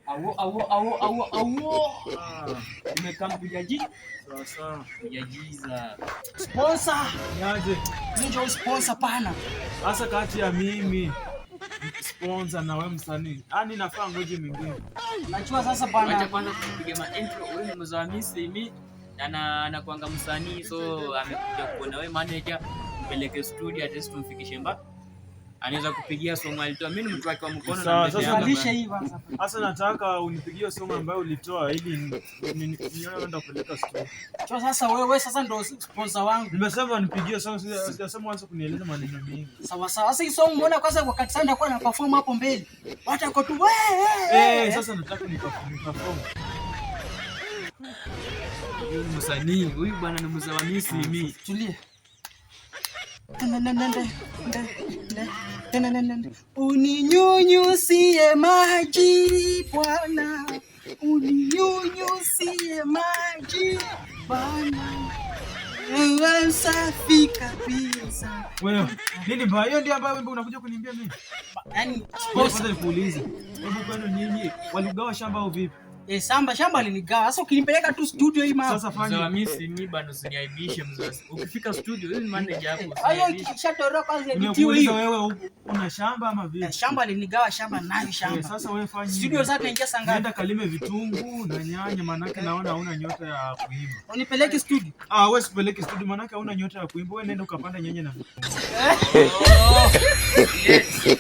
Awo. Umekaa kujaji? Sawa. Kujajiza. Sponsor. Niaje? Ndio sponsor pana. Sasa kati ya mimi sponsor na wewe msanii. Yaani nafaa ngoje mingine. Najua sasa pana. Acha kwanza tupige ma intro. Wewe ni mzawamisi mimi na anakuanga msanii, so amekuja kuona wewe manager, mpeleke studio at least tumfikishe anaweza kupigia song alitoa. Mimi ni mtu wake wa mkono na alisha hivi sasa. Sasa nataka unipigie song ambayo ulitoa ili nione kwenda kupeleka studio. Sasa wewe sasa ndo sponsor wangu. Nimesema nipigie song, sijasema anza kunieleza maneno mengi. Sawa. Sasa hii song mbona kwanza wakati sana nitakuwa na perform hapo mbele. Watu wako tu wewe. Sasa nataka perform. Huyu msanii, huyu bwana ni mzawamisi mimi. Tulia. Uninyunyusie maji Bwana, uninyunyusie maji Bwana, wewe safi kabisa. Wewe nini mbaya? Hiyo ndio ambayo unakuja kuniambia mimi? Yaani kwanza nikuulize, hebu kwani nyinyi waligawa shamba au vipi? Shamba linigawa. Sasa ukinipeleka tu studio hii mama. Sasa fanya. Mzawamisi mimi bado usiniaibishe mzazi. Ukifika studio wewe ni manager hapo. Hayo kishatoroka kwanza editiwe Nimekuuliza hiyo. wewe una shamba ama vipi? Shamba linigawa, shamba nayo shamba. Sasa wewe fanya. Studio zake naingia sanga. Nenda kalime vitunguu na nyanya, manake naona hauna nyota ya kuimba. Unipeleke studio? Wewe usipeleke studio manake hauna nyota ya kuimba. Wewe nenda ukapanda nyanya na vitunguu. Yes.